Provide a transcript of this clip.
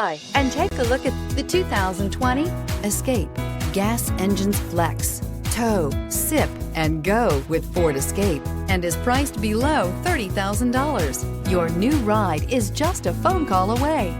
Hi, and take a look at the 2020 Escape. Gas engines flex, tow, sip, and go with Ford Escape, and is priced below $30,000. Your new ride is just a phone call away.